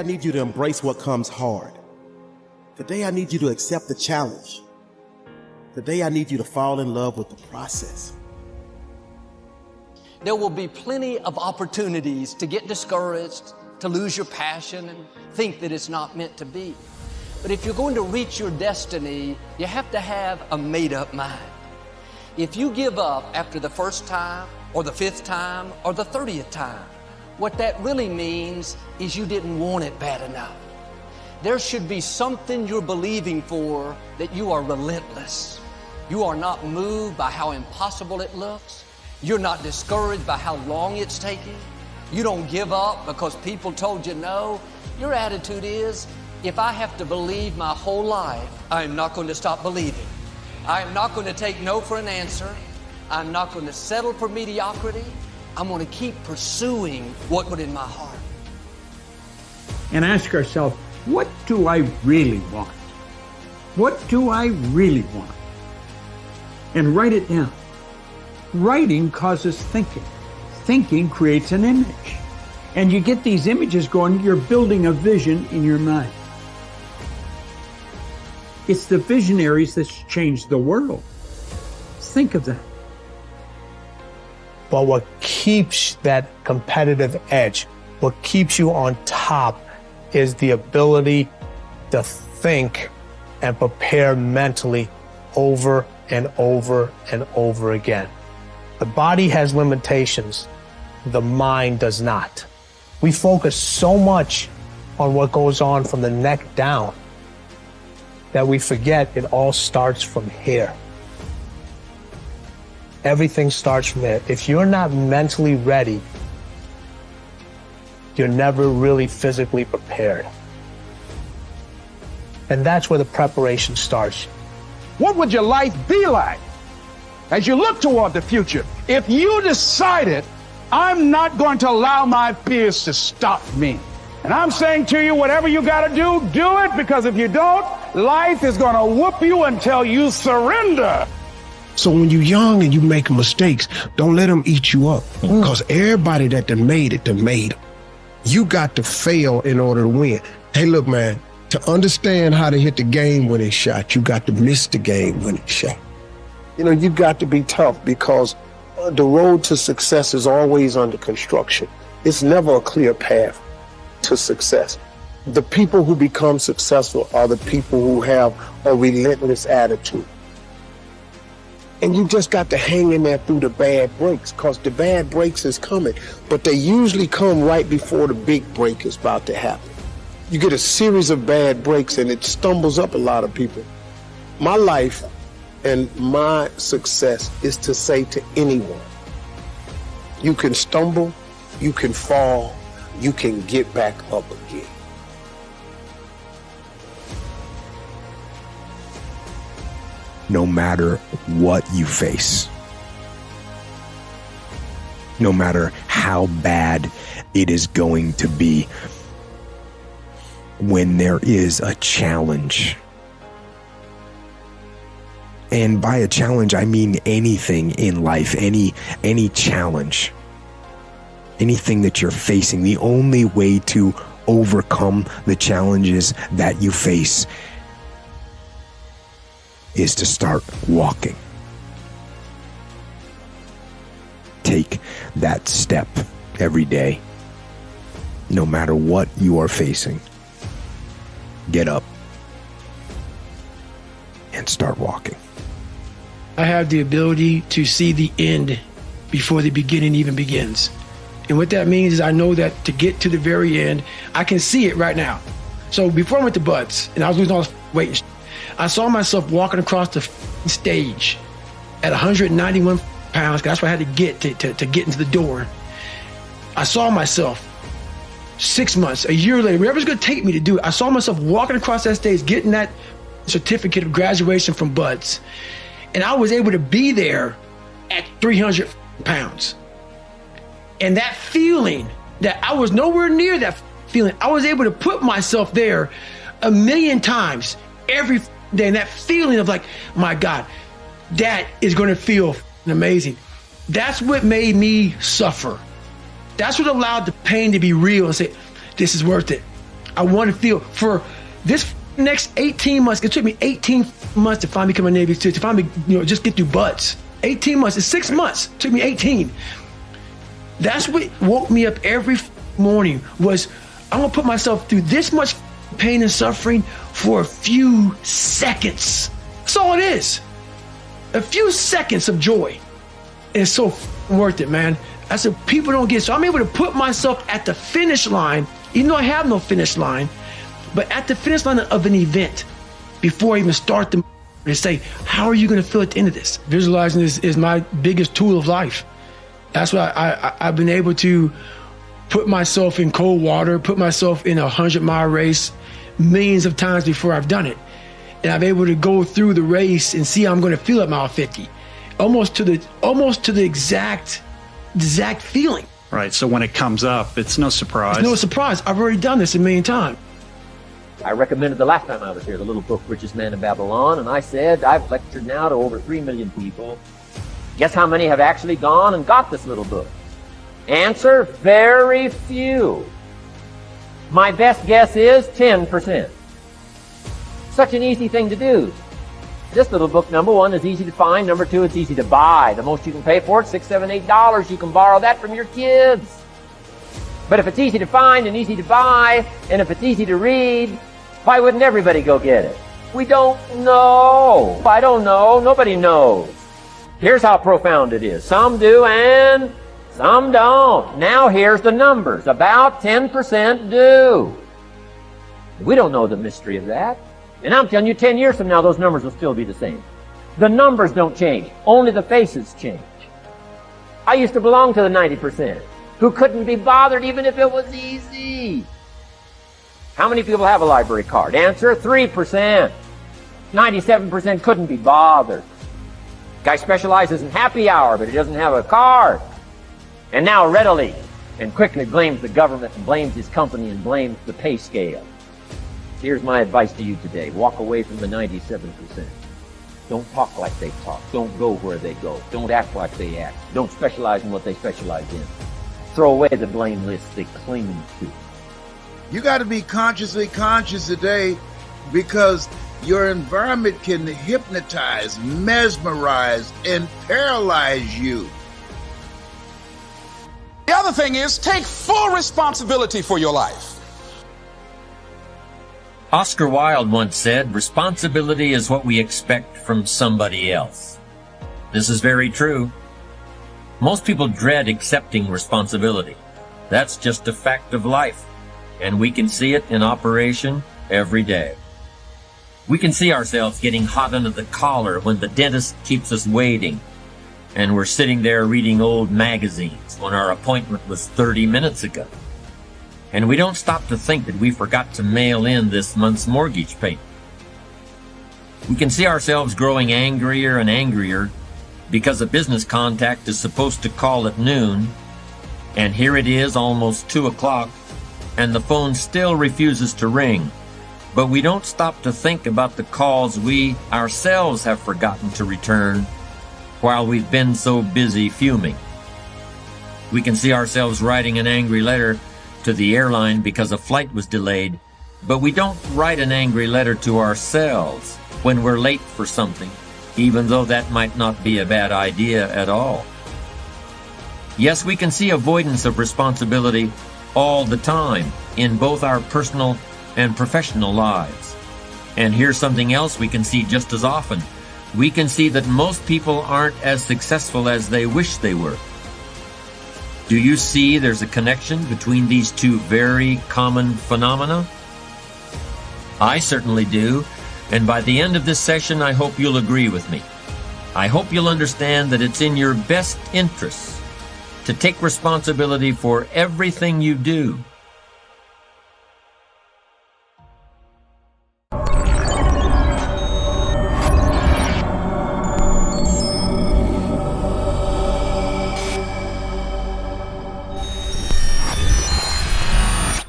I need you to embrace what comes hard. Today, I need you to accept the challenge. Today, I need you to fall in love with the process. There will be plenty of opportunities to get discouraged, to lose your passion and think that it's not meant to be. But if you're going to reach your destiny, you have to have a made-up mind. If you give up after the first time, or the 5th time, or the 30th time, what that really means is you didn't want it bad enough. There should be something you're believing for, that you are relentless. You are not moved by how impossible it looks. You're not discouraged by how long it's taking. You don't give up because people told you no. Your attitude is, if I have to believe my whole life, I am not going to stop believing. I am not going to take no for an answer. I'm not going to settle for mediocrity. I'm going to keep pursuing what's in my heart. And ask ourselves, what do I really want? What do I really want? And write it down. Writing causes thinking. Thinking creates an image. And you get these images going, you're building a vision in your mind. It's the visionaries that's changed the world. Think of that. But what keeps that competitive edge, what keeps you on top, is the ability to think and prepare mentally over and over and over again. The body has limitations, the mind does not. We focus so much on what goes on from the neck down that we forget it all starts from here. Everything starts from there. If you're not mentally ready, you're never really physically prepared. And that's where the preparation starts. What would your life be like as you look toward the future if you decided, I'm not going to allow my peers to stop me? And I'm saying to you, whatever you got to do it, because if you don't, life is going to whoop you until you surrender. So when you're young and you make mistakes, don't let them eat you up. Because everybody that done made it, done made them. You got to fail in order to win. Hey, look, man, to understand how to hit the game-winning shot, you got to miss the game-winning shot. You know, you got to be tough, because the road to success is always under construction. It's never a clear path to success. The people who become successful are the people who have a relentless attitude. And you just got to hang in there through the bad breaks, because the bad breaks is coming, but they usually come right before the big break is about to happen. You get a series of bad breaks and it stumbles up a lot of people. My life and my success is to say to anyone, you can stumble, you can fall, you can get back up again. No matter what you face, no matter how bad it is going to be, when there is a challenge, and by a challenge I mean anything in life, any challenge, anything that you're facing, the only way to overcome the challenges that you face is to start walking. Take that step every day, no matter what you are facing. Get up and start walking. I have the ability to see the end before the beginning even begins. And what that means is I know that to get to the very end, I can see it right now. So before I went to Buds and I was losing all this weight and I saw myself walking across the stage at 191 pounds. That's what I had to get to get into the door. I saw myself 6 months, a year later, wherever's going to take me to do it. I saw myself walking across that stage, getting that certificate of graduation from Buds. And I was able to be there at 300 pounds. And that feeling that I was nowhere near that feeling, I was able to put myself there 1,000,000 times every day. And that feeling of like, my God, that is going to feel amazing. That's what made me suffer. That's what allowed the pain to be real and say, this is worth it. I want to feel for this next 18 months. It took me 18 months to finally become a Navy SEAL, to finally, just get through buds. 18 months. It's 6 months. It took me 18. That's what woke me up every morning, was I'm going to put myself through this much pain and suffering for a few seconds. That's all it is. A few seconds of joy. And it's so worth it, man. That's what people don't get. So I'm able to put myself at the finish line, even though I have no finish line, but at the finish line of an event before I even start the and say, how are you going to feel at the end of this? Visualizing is my biggest tool of life. That's why I've been able to put myself in cold water, put myself in a 100-mile race millions of times before I've done it. And I'm able to go through the race and see how I'm going to feel at mile 50, almost to the exact feeling. Right. So when it comes up, it's no surprise. It's no surprise. I've already done this a million times. I recommended the last time I was here, the little book, Richest Man in Babylon, and I said, I've lectured now to over 3 million people. Guess how many have actually gone and got this little book? Answer, very few. My best guess is 10%. Such an easy thing to do. This little book, number one, is easy to find. Number two, it's easy to buy. The most you can pay for it, $6, $7, $8. You can borrow that from your kids. But if it's easy to find and easy to buy, and if it's easy to read, why wouldn't everybody go get it? We don't know. I don't know. Nobody knows. Here's how profound it is. Some do and some don't. Now here's the numbers. About 10% do. We don't know the mystery of that. And I'm telling you, 10 years from now, those numbers will still be the same. The numbers don't change. Only the faces change. I used to belong to the 90% who couldn't be bothered even if it was easy. How many people have a library card? Answer, 3%. 97% couldn't be bothered. Guy specializes in happy hour, but he doesn't have a card. And now readily and quickly blames the government and blames his company and blames the pay scale. Here's my advice to you today. Walk away from the 97%. Don't talk like they talk. Don't go where they go. Don't act like they act. Don't specialize in what they specialize in. Throw away the blame list they cling to. You got to be consciously conscious today, because your environment can hypnotize, mesmerize, and paralyze you. The other thing is, take full responsibility for your life. Oscar Wilde once said, responsibility is what we expect from somebody else. This is very true. Most people dread accepting responsibility. That's just a fact of life, and we can see it in operation every day. We can see ourselves getting hot under the collar when the dentist keeps us waiting, and we're sitting there reading old magazines when our appointment was 30 minutes ago. And we don't stop to think that we forgot to mail in this month's mortgage payment. We can see ourselves growing angrier and angrier because a business contact is supposed to call at noon, and here it is almost 2 o'clock, and the phone still refuses to ring. But we don't stop to think about the calls we ourselves have forgotten to return while we've been so busy fuming. We can see ourselves writing an angry letter to the airline because a flight was delayed, but we don't write an angry letter to ourselves when we're late for something, even though that might not be a bad idea at all. Yes, we can see avoidance of responsibility all the time in both our personal and professional lives. And here's something else we can see just as often. We can see that most people aren't as successful as they wish they were. Do you see there's a connection between these two very common phenomena? I certainly do, and by the end of this session, I hope you'll agree with me. I hope you'll understand that it's in your best interests to take responsibility for everything you do